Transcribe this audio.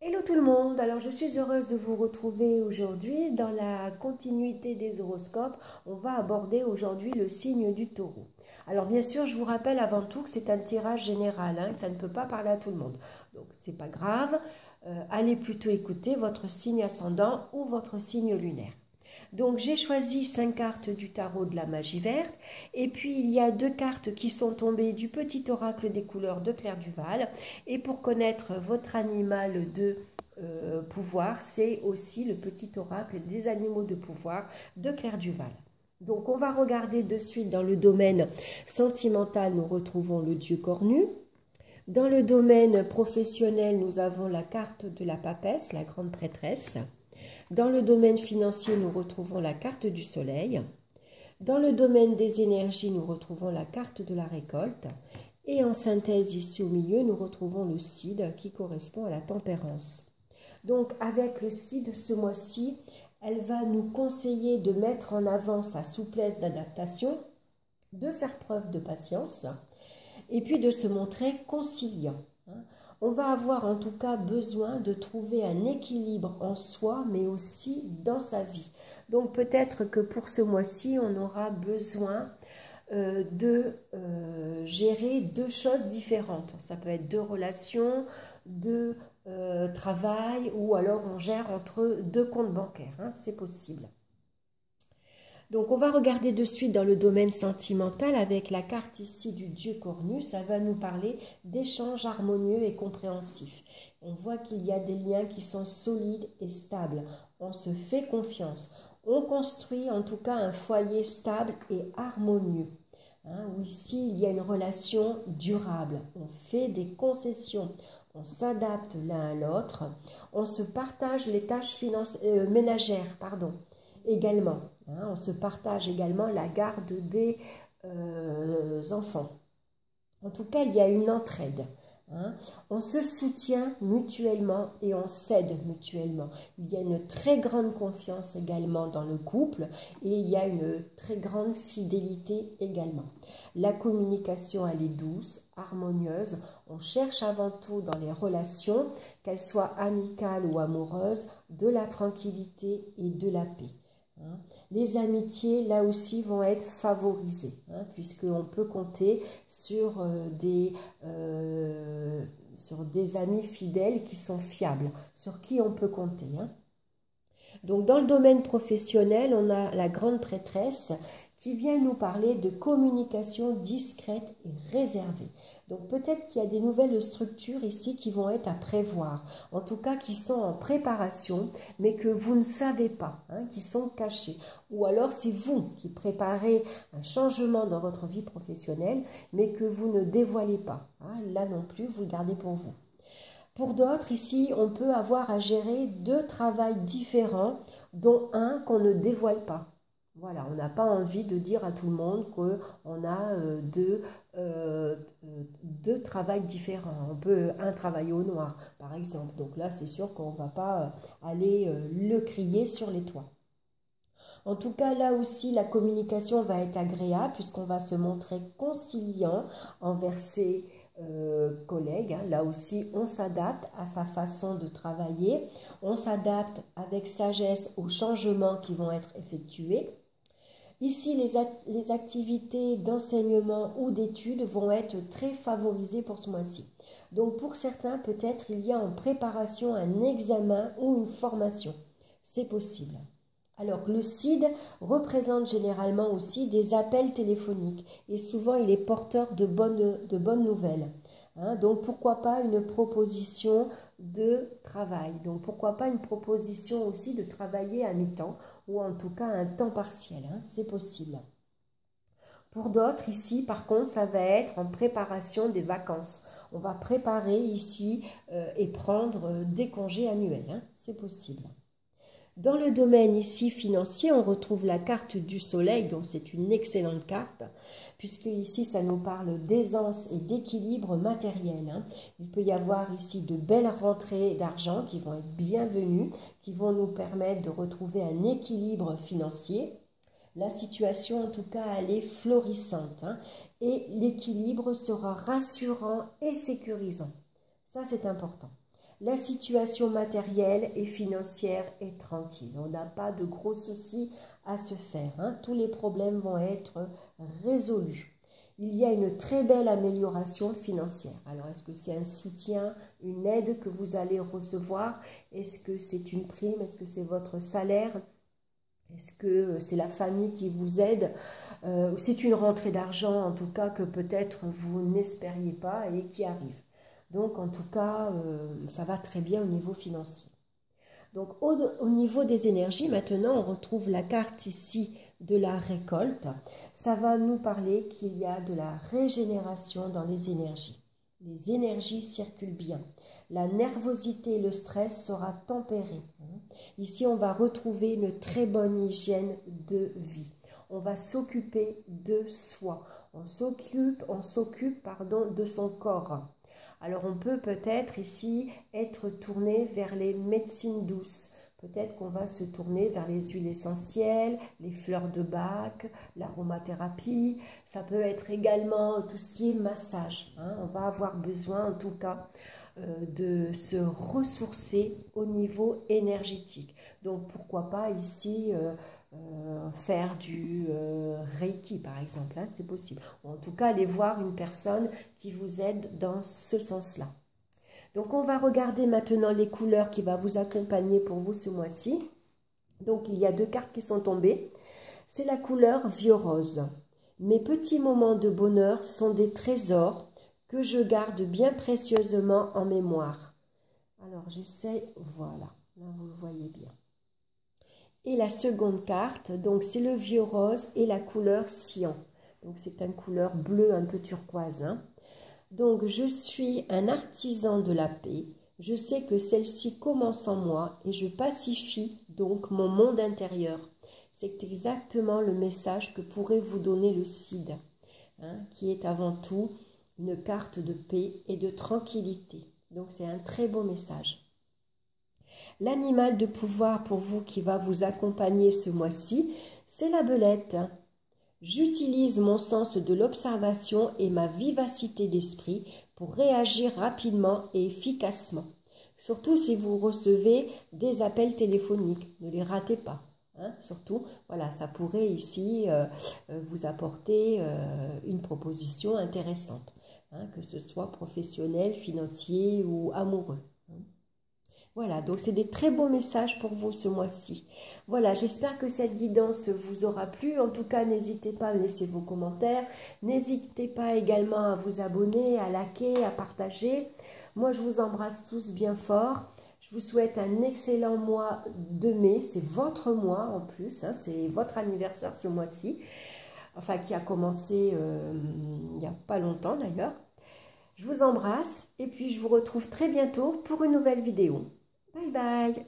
Hello tout le monde, alors je suis heureuse de vous retrouver aujourd'hui. Dans la continuité des horoscopes, on va aborder aujourd'hui le signe du taureau. Alors bien sûr, je vous rappelle avant tout que c'est un tirage général, ça ne peut pas parler à tout le monde. Donc c'est pas grave, allez plutôt écouter votre signe ascendant ou votre signe lunaire. Donc j'ai choisi 5 cartes du tarot de la magie verte et puis il y a 2 cartes qui sont tombées du petit oracle des couleurs de Claire Duval. Et pour connaître votre animal de pouvoir, c'est aussi le petit oracle des animaux de pouvoir de Claire Duval. Donc on va regarder de suite dans le domaine sentimental, nous retrouvons le dieu cornu. Dans le domaine professionnel, nous avons la carte de la papesse, la grande prêtresse. Dans le domaine financier, nous retrouvons la carte du soleil. Dans le domaine des énergies, nous retrouvons la carte de la récolte. Et en synthèse, ici au milieu, nous retrouvons le Cid qui correspond à la tempérance. Donc avec le Cid, ce mois-ci, elle va nous conseiller de mettre en avant sa souplesse d'adaptation, de faire preuve de patience et puis de se montrer conciliant. On va avoir en tout cas besoin de trouver un équilibre en soi, mais aussi dans sa vie. Donc peut-être que pour ce mois-ci, on aura besoin de gérer 2 choses différentes. Ça peut être 2 relations, 2 travail, ou alors on gère entre 2 comptes bancaires. C'est possible. Donc on va regarder de suite dans le domaine sentimental avec la carte ici du dieu cornu. Ça va nous parler d'échanges harmonieux et compréhensifs. On voit qu'il y a des liens qui sont solides et stables. On se fait confiance. On construit en tout cas un foyer stable et harmonieux. Où ici il y a une relation durable. On fait des concessions. On s'adapte l'un à l'autre. On se partage les tâches ménagères, également. On se partage également la garde des enfants. En tout cas, il y a une entraide. On se soutient mutuellement et on s'aide mutuellement. Il y a une très grande confiance également dans le couple et il y a une très grande fidélité également. La communication, elle est douce, harmonieuse. On cherche avant tout dans les relations, qu'elles soient amicales ou amoureuses, de la tranquillité et de la paix. Les amitiés, là aussi, vont être favorisées, puisqu'on peut compter sur des amis fidèles qui sont fiables, sur qui on peut compter. Donc, dans le domaine professionnel, on a la grande prêtresse qui vient nous parler de communication discrète et réservée. Donc peut-être qu'il y a des nouvelles structures ici qui vont être à prévoir, en tout cas qui sont en préparation, mais que vous ne savez pas, qui sont cachées. Ou alors c'est vous qui préparez un changement dans votre vie professionnelle, mais que vous ne dévoilez pas. Là non plus, vous le gardez pour vous. Pour d'autres, ici, on peut avoir à gérer 2 travails différents, dont un qu'on ne dévoile pas. Voilà, on n'a pas envie de dire à tout le monde qu'on a 2 travails différents. On peut un travailler au noir, par exemple. Donc là, c'est sûr qu'on ne va pas aller le crier sur les toits. En tout cas, là aussi, la communication va être agréable puisqu'on va se montrer conciliant envers ses collègues. Là aussi, on s'adapte à sa façon de travailler. On s'adapte avec sagesse aux changements qui vont être effectués. Ici, les activités d'enseignement ou d'études vont être très favorisées pour ce mois-ci. Donc, pour certains, peut-être il y a en préparation un examen ou une formation. C'est possible. Alors, le CID représente généralement aussi des appels téléphoniques et souvent, il est porteur de bonnes nouvelles. Donc, pourquoi pas une proposition de travail. Donc, pourquoi pas une proposition aussi de travailler à mi-temps ou en tout cas un temps partiel. C'est possible. Pour d'autres, ici, par contre, ça va être en préparation des vacances. On va préparer ici et prendre des congés annuels. C'est possible. Dans le domaine ici financier, on retrouve la carte du soleil, donc c'est une excellente carte, puisque ici ça nous parle d'aisance et d'équilibre matériel. Il peut y avoir ici de belles rentrées d'argent qui vont être bienvenues, qui vont nous permettre de retrouver un équilibre financier. La situation en tout cas elle est florissante et l'équilibre sera rassurant et sécurisant. Ça c'est important. La situation matérielle et financière est tranquille. On n'a pas de gros soucis à se faire, hein. Tous les problèmes vont être résolus. Il y a une très belle amélioration financière. Alors, est-ce que c'est un soutien, une aide que vous allez recevoir? Est-ce que c'est une prime? Est-ce que c'est votre salaire? Est-ce que c'est la famille qui vous aide? C'est une rentrée d'argent, en tout cas, que peut-être vous n'espériez pas et qui arrive. Donc, en tout cas, ça va très bien au niveau financier. Donc, au niveau des énergies, maintenant, on retrouve la carte ici de la récolte. Ça va nous parler qu'il y a de la régénération dans les énergies. Les énergies circulent bien. La nervosité et le stress sera tempéré. Ici, on va retrouver une très bonne hygiène de vie. On va s'occuper de soi. On s'occupe de son corps. Alors, on peut peut-être ici être tourné vers les médecines douces. Peut-être qu'on va se tourner vers les huiles essentielles, les fleurs de bac, l'aromathérapie. Ça peut être également tout ce qui est massage, hein. On va avoir besoin, en tout cas, de se ressourcer au niveau énergétique. Donc, pourquoi pas ici faire du Reiki, par exemple, hein, c'est possible. Ou en tout cas, aller voir une personne qui vous aide dans ce sens-là. Donc, on va regarder maintenant les couleurs qui vont vous accompagner pour vous ce mois-ci. Donc, il y a 2 cartes qui sont tombées. C'est la couleur vieux-rose. Mes petits moments de bonheur sont des trésors que je garde bien précieusement en mémoire. Alors, j'essaie, voilà, là vous le voyez bien. Et la seconde carte, donc c'est le vieux-rose et la couleur cyan. Donc, c'est une couleur bleue un peu turquoise, hein. Donc, je suis un artisan de la paix. Je sais que celle-ci commence en moi et je pacifie donc mon monde intérieur. C'est exactement le message que pourrait vous donner le CID, hein, qui est avant tout une carte de paix et de tranquillité. Donc, c'est un très beau message. L'animal de pouvoir pour vous qui va vous accompagner ce mois-ci, c'est la belette. J'utilise mon sens de l'observation et ma vivacité d'esprit pour réagir rapidement et efficacement. Surtout si vous recevez des appels téléphoniques, ne les ratez pas, hein. Surtout, voilà, ça pourrait ici vous apporter une proposition intéressante, hein, que ce soit professionnel, financier ou amoureux. Voilà, donc c'est des très beaux messages pour vous ce mois-ci. Voilà, j'espère que cette guidance vous aura plu. En tout cas, n'hésitez pas à laisser vos commentaires. N'hésitez pas également à vous abonner, à liker, à partager. Moi, je vous embrasse tous bien fort. Je vous souhaite un excellent mois de mai. C'est votre mois en plus, hein, c'est votre anniversaire ce mois-ci. Enfin, qui a commencé il n'y a pas longtemps d'ailleurs. Je vous embrasse et puis je vous retrouve très bientôt pour une nouvelle vidéo. Bye bye.